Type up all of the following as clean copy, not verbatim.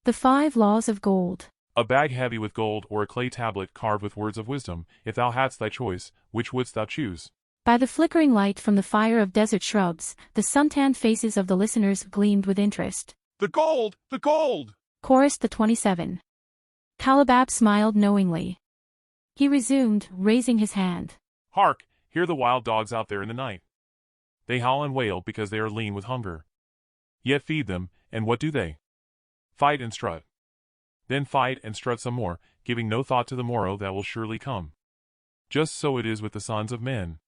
The 5 Laws of Gold. A bag heavy with gold, or a clay tablet carved with words of wisdom, if thou hadst thy choice, which wouldst thou choose? By the flickering light from the fire of desert shrubs, the suntanned faces of the listeners gleamed with interest. The gold! The gold! Chorused the 27. Kalabab smiled knowingly. He resumed, raising his hand. Hark, hear the wild dogs out there in the night. They howl and wail because they are lean with hunger. Yet feed them, and what do they? Fight and strut. Then fight and strut some more, giving no thought to the morrow that will surely come. Just so it is with the sons of men.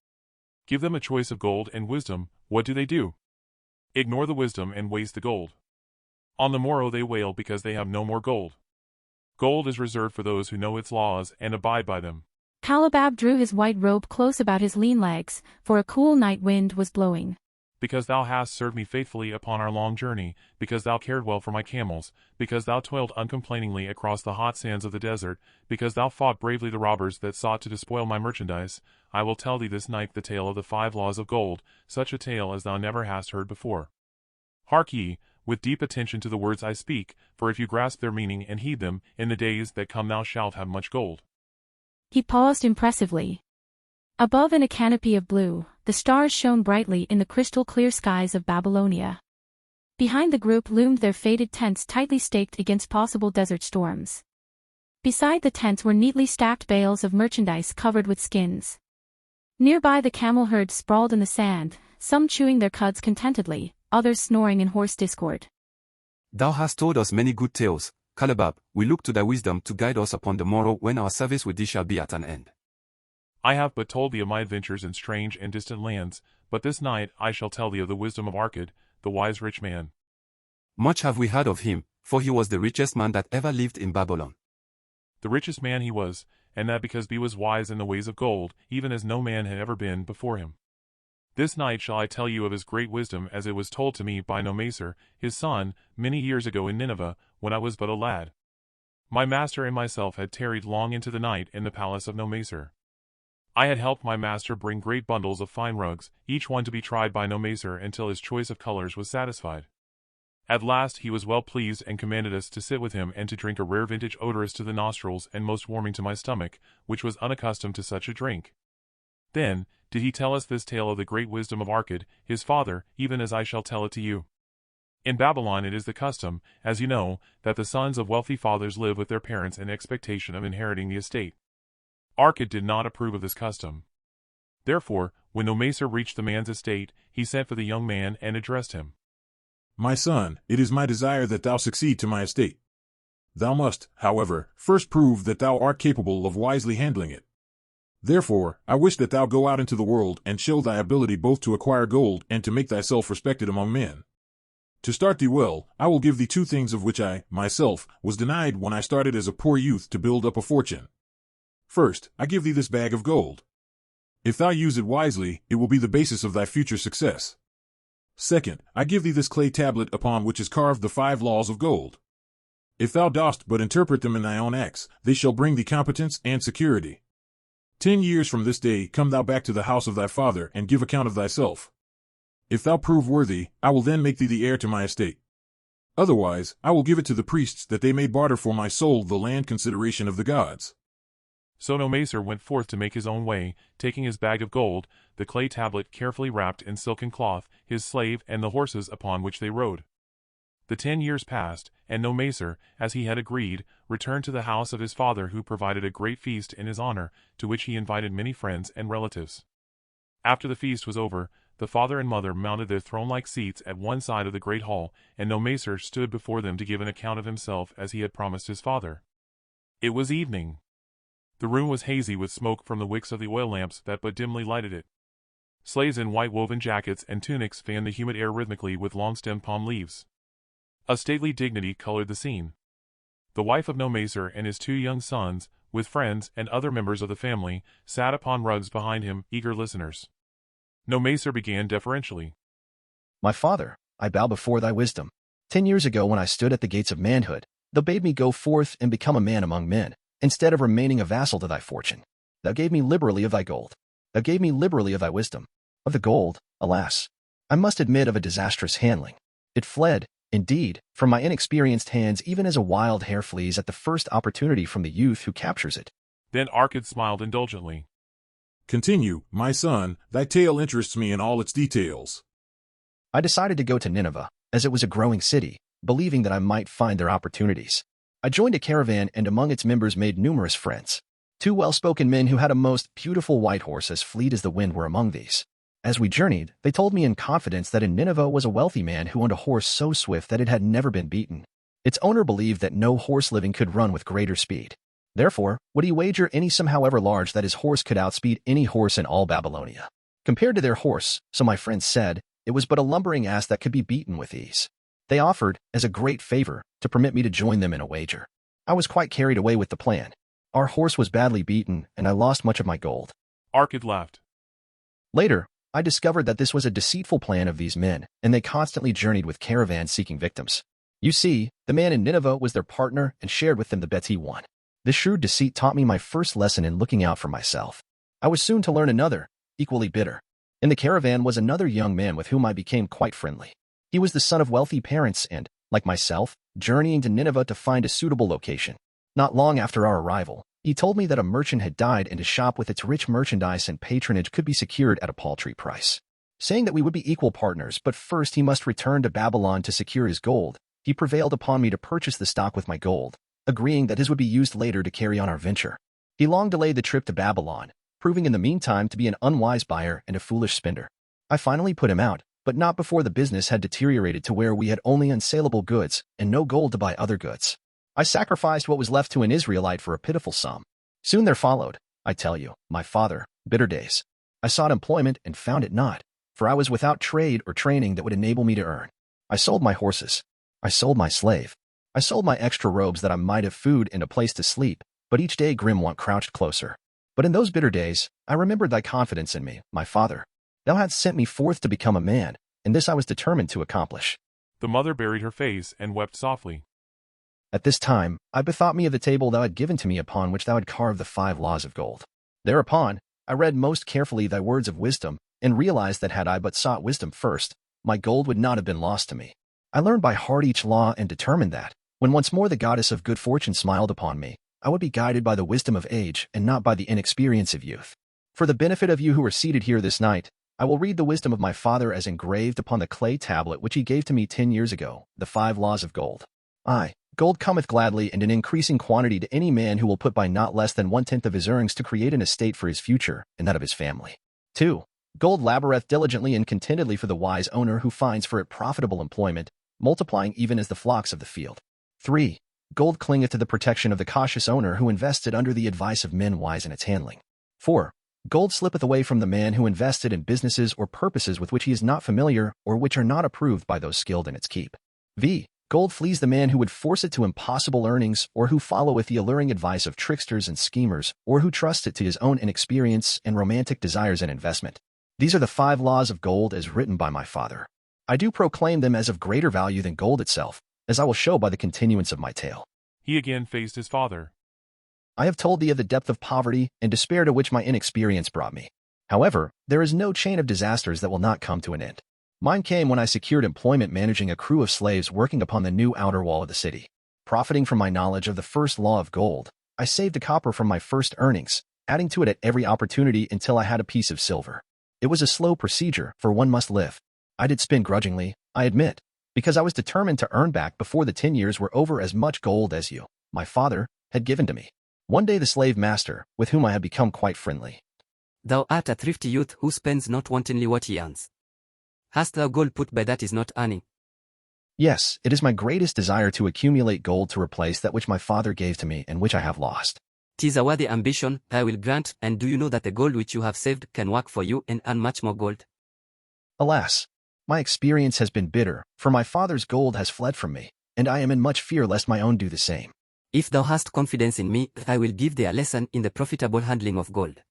Give them a choice of gold and wisdom, what do? Ignore the wisdom and waste the gold. On the morrow they wail because they have no more gold. Gold is reserved for those who know its laws and abide by them. Kalabab drew his white robe close about his lean legs, for a cool night wind was blowing. Because thou hast served me faithfully upon our long journey, because thou cared well for my camels, because thou toiled uncomplainingly across the hot sands of the desert, because thou fought bravely the robbers that sought to despoil my merchandise, I will tell thee this night the tale of the 5 laws of gold, such a tale as thou never hast heard before. Hark ye, with deep attention to the words I speak, for if you grasp their meaning and heed them, in the days that come thou shalt have much gold. He paused impressively. Above in a canopy of blue, the stars shone brightly in the crystal-clear skies of Babylonia. Behind the group loomed their faded tents tightly staked against possible desert storms. Beside the tents were neatly stacked bales of merchandise covered with skins. Nearby the camel herd sprawled in the sand, some chewing their cuds contentedly, others snoring in hoarse discord. Thou hast told us many good tales, Kalabab, we look to thy wisdom to guide us upon the morrow when our service with thee shall be at an end. I have but told thee of my adventures in strange and distant lands, but this night I shall tell thee of the wisdom of Arid, the wise rich man. Much have we heard of him, for he was the richest man that ever lived in Babylon. The richest man he was, and that because he was wise in the ways of gold, even as no man had ever been before him. This night shall I tell you of his great wisdom as it was told to me by Naser, his son, many years ago in Nineveh, when I was but a lad. My master and myself had tarried long into the night in the palace of Naser. I had helped my master bring great bundles of fine rugs, each one to be tried by Naser until his choice of colors was satisfied. At last he was well pleased and commanded us to sit with him and to drink a rare vintage odorous to the nostrils and most warming to my stomach, which was unaccustomed to such a drink. Then did he tell us this tale of the great wisdom of Arid, his father, even as I shall tell it to you. In Babylon it is the custom, as you know, that the sons of wealthy fathers live with their parents in expectation of inheriting the estate. Arid did not approve of this custom. Therefore, when Naser reached the man's estate, he sent for the young man and addressed him. My son, it is my desire that thou succeed to my estate. Thou must, however, first prove that thou art capable of wisely handling it. Therefore, I wish that thou go out into the world and show thy ability both to acquire gold and to make thyself respected among men. To start thee well, I will give thee 2 things of which I, myself, was denied when I started as a poor youth to build up a fortune. First, I give thee this bag of gold. If thou use it wisely, it will be the basis of thy future success. Second, I give thee this clay tablet upon which is carved the 5 laws of gold. If thou dost but interpret them in thy own acts, they shall bring thee competence and security. 10 years from this day come thou back to the house of thy father and give account of thyself. If thou prove worthy, I will then make thee the heir to my estate. Otherwise, I will give it to the priests that they may barter for my soul the land consideration of the gods. So Naser went forth to make his own way, taking his bag of gold, the clay tablet carefully wrapped in silken cloth, his slave and the horses upon which they rode. The 10 years passed, and Naser, as he had agreed, returned to the house of his father who provided a great feast in his honor, to which he invited many friends and relatives. After the feast was over, the father and mother mounted their throne-like seats at one side of the great hall, and Naser stood before them to give an account of himself as he had promised his father. It was evening. The room was hazy with smoke from the wicks of the oil lamps that but dimly lighted it. Slaves in white woven jackets and tunics fanned the humid air rhythmically with long-stemmed palm leaves. A stately dignity colored the scene. The wife of Naser and his 2 young sons, with friends and other members of the family, sat upon rugs behind him, eager listeners. Naser began deferentially. My father, I bow before thy wisdom. 10 years ago when I stood at the gates of manhood, thou bade me go forth and become a man among men, instead of remaining a vassal to thy fortune. Thou gave me liberally of thy gold. Thou gave me liberally of thy wisdom. Of the gold, alas, I must admit of a disastrous handling. It fled, Indeed, from my inexperienced hands even as a wild hare flees at the first opportunity from the youth who captures it. Then Arid smiled indulgently. Continue, my son, thy tale interests me in all its details. I decided to go to Nineveh, as it was a growing city, believing that I might find their opportunities. I joined a caravan and among its members made numerous friends. 2 well-spoken men who had a most beautiful white horse as fleet as the wind were among these. As we journeyed, they told me in confidence that in Nineveh was a wealthy man who owned a horse so swift that it had never been beaten. Its owner believed that no horse living could run with greater speed. Therefore, would he wager any sum however large that his horse could outspeed any horse in all Babylonia. Compared to their horse, so my friends said, it was but a lumbering ass that could be beaten with ease. They offered, as a great favor, to permit me to join them in a wager. I was quite carried away with the plan. Our horse was badly beaten, and I lost much of my gold. Arid laughed. Later, I discovered that this was a deceitful plan of these men, and they constantly journeyed with caravans seeking victims. You see, the man in Nineveh was their partner and shared with them the bets he won. This shrewd deceit taught me my first lesson in looking out for myself. I was soon to learn another, equally bitter. In the caravan was another young man with whom I became quite friendly. He was the son of wealthy parents and, like myself, journeying to Nineveh to find a suitable location. Not long after our arrival, he told me that a merchant had died and his shop with its rich merchandise and patronage could be secured at a paltry price. Saying that we would be equal partners, but first he must return to Babylon to secure his gold, he prevailed upon me to purchase the stock with my gold, agreeing that his would be used later to carry on our venture. He long delayed the trip to Babylon, proving in the meantime to be an unwise buyer and a foolish spender. I finally put him out, but not before the business had deteriorated to where we had only unsaleable goods and no gold to buy other goods. I sacrificed what was left to an Israelite for a pitiful sum. Soon there followed, I tell you, my father, bitter days. I sought employment and found it not, for I was without trade or training that would enable me to earn. I sold my horses. I sold my slave. I sold my extra robes that I might have food and a place to sleep, but each day grim want crouched closer. But in those bitter days, I remembered thy confidence in me, my father. Thou hadst sent me forth to become a man, and this I was determined to accomplish. The mother buried her face and wept softly. At this time, I bethought me of the table thou had given to me upon which thou had carved the 5 laws of gold. Thereupon, I read most carefully thy words of wisdom, and realized that had I but sought wisdom first, my gold would not have been lost to me. I learned by heart each law and determined that, when once more the goddess of good fortune smiled upon me, I would be guided by the wisdom of age and not by the inexperience of youth. For the benefit of you who are seated here this night, I will read the wisdom of my father as engraved upon the clay tablet which he gave to me 10 years ago, the 5 laws of gold. Gold cometh gladly and in increasing quantity to any man who will put by not less than 1/10 of his earnings to create an estate for his future and that of his family. 2. Gold laboureth diligently and contentedly for the wise owner who finds for it profitable employment, multiplying even as the flocks of the field. 3. Gold clingeth to the protection of the cautious owner who invested under the advice of men wise in its handling. 4. Gold slippeth away from the man who invested in businesses or purposes with which he is not familiar or which are not approved by those skilled in its keep. Gold flees the man who would force it to impossible earnings or who followeth the alluring advice of tricksters and schemers or who trusts it to his own inexperience and romantic desires and investment. These are the 5 laws of gold as written by my father. I do proclaim them as of greater value than gold itself, as I will show by the continuance of my tale. He again faced his father. I have told thee of the depth of poverty and despair to which my inexperience brought me. However, there is no chain of disasters that will not come to an end. Mine came when I secured employment managing a crew of slaves working upon the new outer wall of the city. Profiting from my knowledge of the first law of gold, I saved a copper from my first earnings, adding to it at every opportunity until I had a piece of silver. It was a slow procedure, for one must live. I did spend grudgingly, I admit, because I was determined to earn back before the 10 years were over as much gold as you, my father, had given to me. One day the slave master, with whom I had become quite friendly. Thou art a thrifty youth who spends not wantonly what he earns. Hast thou gold put by that is not earning? Yes, it is my greatest desire to accumulate gold to replace that which my father gave to me and which I have lost. 'Tis a worthy ambition, I will grant, and do you know that the gold which you have saved can work for you and earn much more gold? Alas, my experience has been bitter, for my father's gold has fled from me, and I am in much fear lest my own do the same. If thou hast confidence in me, I will give thee a lesson in the profitable handling of gold.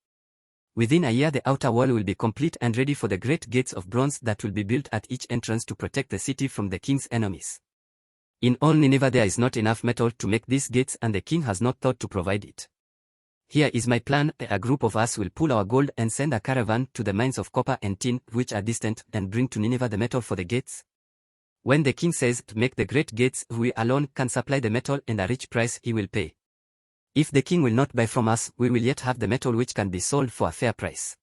Within a year the outer wall will be complete and ready for the great gates of bronze that will be built at each entrance to protect the city from the king's enemies. In all Nineveh there is not enough metal to make these gates and the king has not thought to provide it. Here is my plan, a group of us will pull our gold and send a caravan to the mines of copper and tin which are distant and bring to Nineveh the metal for the gates. When the king says to make the great gates, we alone can supply the metal and a rich price he will pay. If the king will not buy from us, we will yet have the metal which can be sold for a fair price.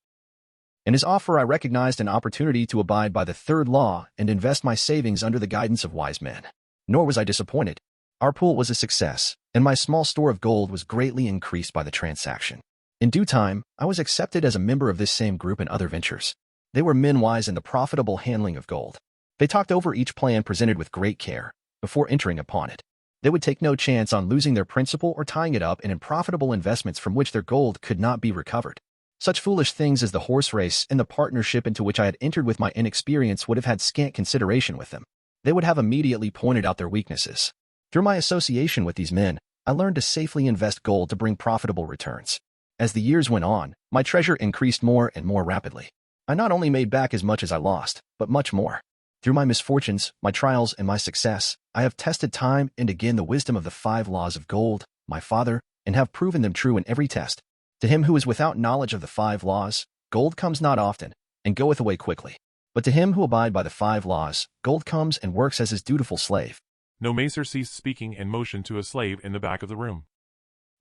In his offer I recognized an opportunity to abide by the third law and invest my savings under the guidance of wise men. Nor was I disappointed. Our pool was a success, and my small store of gold was greatly increased by the transaction. In due time, I was accepted as a member of this same group and other ventures. They were men wise in the profitable handling of gold. They talked over each plan presented with great care before entering upon it. They would take no chance on losing their principal or tying it up in unprofitable investments from which their gold could not be recovered. Such foolish things as the horse race and the partnership into which I had entered with my inexperience would have had scant consideration with them. They would have immediately pointed out their weaknesses. Through my association with these men, I learned to safely invest gold to bring profitable returns. As the years went on, my treasure increased more and more rapidly. I not only made back as much as I lost, but much more. Through my misfortunes, my trials, and my success, I have tested time and again the wisdom of the 5 laws of gold, my father, and have proven them true in every test. To him who is without knowledge of the 5 laws, gold comes not often, and goeth away quickly. But to him who abide by the 5 laws, gold comes and works as his dutiful slave. Naser ceased speaking and motioned to a slave in the back of the room.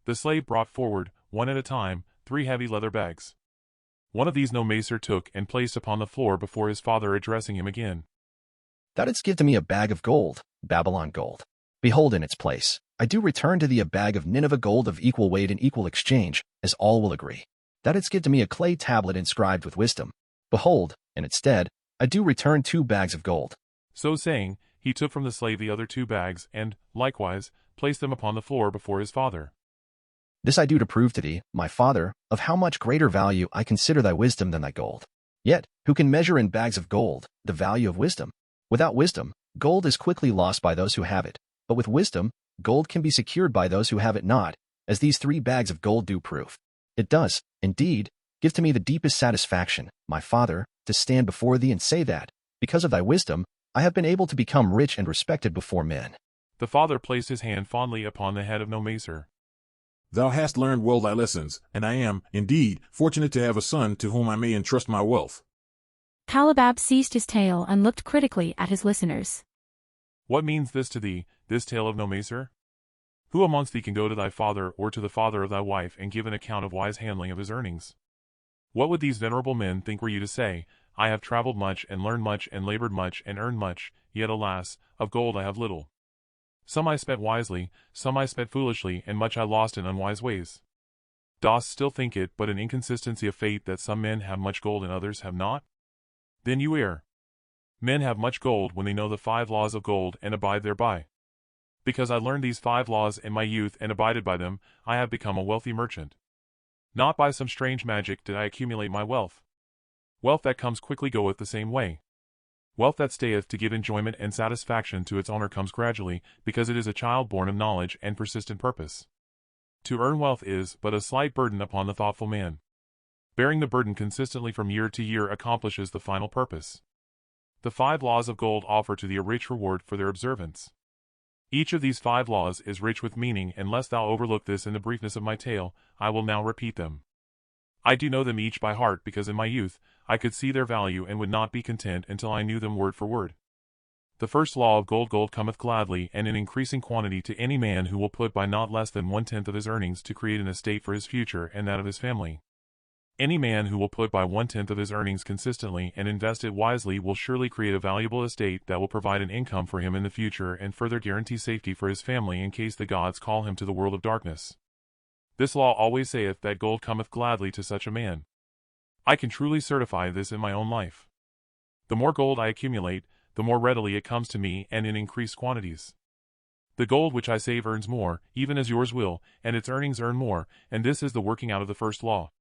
The slave brought forward, one at a time, 3 heavy leather bags. One of these Naser took and placed upon the floor before his father, addressing him again. Thou didst give to me a bag of gold, Babylon gold. Behold, in its place, I do return to thee a bag of Nineveh gold of equal weight and equal exchange, as all will agree. Thou didst give to me a clay tablet inscribed with wisdom. Behold, in its stead, I do return 2 bags of gold. So saying, he took from the slave the other 2 bags, and, likewise, placed them upon the floor before his father. This I do to prove to thee, my father, of how much greater value I consider thy wisdom than thy gold. Yet, who can measure in bags of gold the value of wisdom? Without wisdom, gold is quickly lost by those who have it, but with wisdom, gold can be secured by those who have it not, as these 3 bags of gold do prove. It does, indeed, give to me the deepest satisfaction, my father, to stand before thee and say that, because of thy wisdom, I have been able to become rich and respected before men. The father placed his hand fondly upon the head of Naser. Thou hast learned well thy lessons, and I am, indeed, fortunate to have a son to whom I may entrust my wealth. Kalabab ceased his tale and looked critically at his listeners. What means this to thee, this tale of Naser? Who amongst thee can go to thy father or to the father of thy wife and give an account of wise handling of his earnings? What would these venerable men think were you to say, I have traveled much and learned much and labored much and earned much, yet alas, of gold I have little. Some I spent wisely, some I spent foolishly, and much I lost in unwise ways. Dost still think it but an inconsistency of fate that some men have much gold and others have not? Then you err. Men have much gold when they know the 5 laws of gold and abide thereby. Because I learned these 5 laws in my youth and abided by them, I have become a wealthy merchant. Not by some strange magic did I accumulate my wealth. Wealth that comes quickly goeth the same way. Wealth that stayeth to give enjoyment and satisfaction to its owner comes gradually, because it is a child born of knowledge and persistent purpose. To earn wealth is but a slight burden upon the thoughtful man. Bearing the burden consistently from year to year accomplishes the final purpose. The 5 laws of gold offer to thee a rich reward for their observance. Each of these 5 laws is rich with meaning, and lest thou overlook this in the briefness of my tale, I will now repeat them. I do know them each by heart because in my youth, I could see their value and would not be content until I knew them word for word. The first law of gold cometh gladly and in increasing quantity to any man who will put by not less than 1/10 of his earnings to create an estate for his future and that of his family. Any man who will put by 1/10 of his earnings consistently and invest it wisely will surely create a valuable estate that will provide an income for him in the future and further guarantee safety for his family in case the gods call him to the world of darkness. This law always saith that gold cometh gladly to such a man. I can truly certify this in my own life. The more gold I accumulate, the more readily it comes to me and in increased quantities. The gold which I save earns more, even as yours will, and its earnings earn more, and this is the working out of the first law.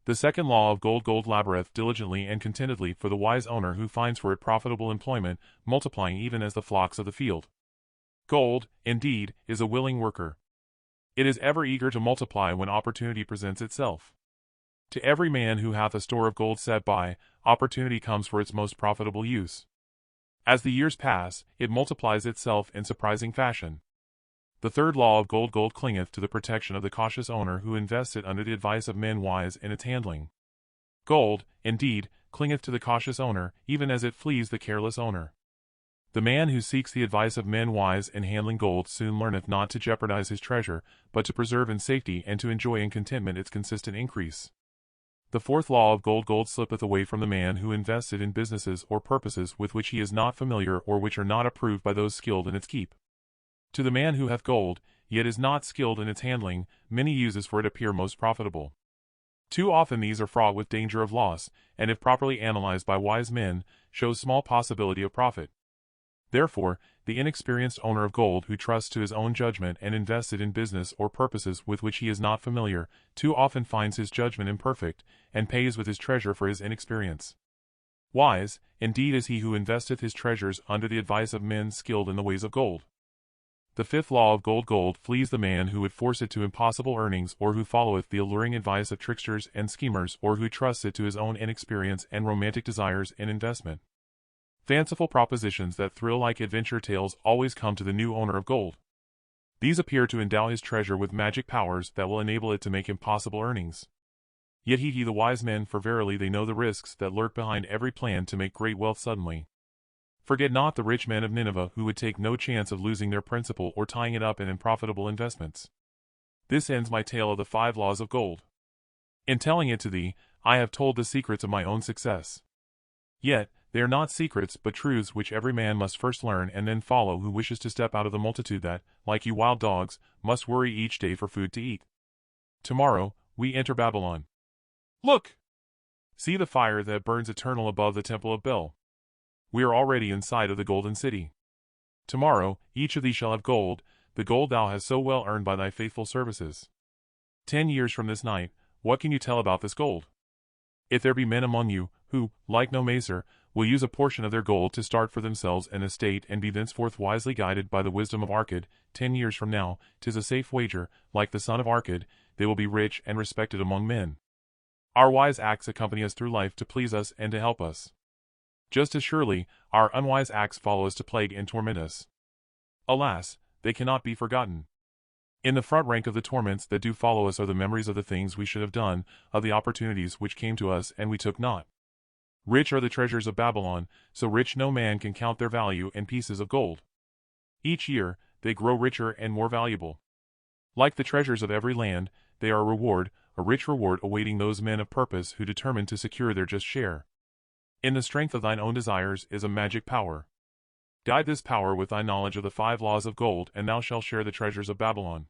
The second law of gold laboreth diligently and contentedly for the wise owner who finds for it profitable employment, multiplying even as the flocks of the field. Gold, indeed, is a willing worker. It is ever eager to multiply when opportunity presents itself. To every man who hath a store of gold set by, opportunity comes for its most profitable use. As the years pass, it multiplies itself in surprising fashion. The third law of gold clingeth to the protection of the cautious owner who invests it under the advice of men wise in its handling. Gold, indeed, clingeth to the cautious owner, even as it flees the careless owner. The man who seeks the advice of men wise in handling gold soon learneth not to jeopardize his treasure, but to preserve in safety and to enjoy in contentment its consistent increase. The fourth law of gold slippeth away from the man who invested in businesses or purposes with which he is not familiar or which are not approved by those skilled in its keep. To the man who hath gold, yet is not skilled in its handling, many uses for it appear most profitable. Too often these are fraught with danger of loss, and if properly analyzed by wise men, shows small possibility of profit. Therefore, the inexperienced owner of gold who trusts to his own judgment and invested in business or purposes with which he is not familiar, too often finds his judgment imperfect, and pays with his treasure for his inexperience. Wise, indeed, is he who investeth his treasures under the advice of men skilled in the ways of gold. The fifth law of gold flees the man who would force it to impossible earnings or who followeth the alluring advice of tricksters and schemers or who trusts it to his own inexperience and romantic desires in investment. Fanciful propositions that thrill like adventure tales always come to the new owner of gold. These appear to endow his treasure with magic powers that will enable it to make impossible earnings. Yet heed ye the wise men, for verily they know the risks that lurk behind every plan to make great wealth suddenly. Forget not the rich men of Nineveh who would take no chance of losing their principal or tying it up in unprofitable investments. This ends my tale of the 5 laws of gold. In telling it to thee, I have told the secrets of my own success. Yet, they are not secrets but truths which every man must first learn and then follow who wishes to step out of the multitude that, like you wild dogs, must worry each day for food to eat. Tomorrow, we enter Babylon. Look! See the fire that burns eternal above the temple of Bel. We are already in sight of the golden city. Tomorrow, each of thee shall have gold, the gold thou hast so well earned by thy faithful services. 10 years from this night, what can you tell about this gold? If there be men among you, who, like Naser, will use a portion of their gold to start for themselves an estate and be thenceforth wisely guided by the wisdom of Arid, 10 years from now, 'tis a safe wager, like the son of Arid, they will be rich and respected among men. Our wise acts accompany us through life to please us and to help us. Just as surely, our unwise acts follow us to plague and torment us. Alas, they cannot be forgotten. In the front rank of the torments that do follow us are the memories of the things we should have done, of the opportunities which came to us and we took not. Rich are the treasures of Babylon, so rich no man can count their value in pieces of gold. Each year, they grow richer and more valuable. Like the treasures of every land, they are a rich reward awaiting those men of purpose who determine to secure their just share. In the strength of thine own desires is a magic power. Guide this power with thy knowledge of the 5 laws of gold, and thou shalt share the treasures of Babylon.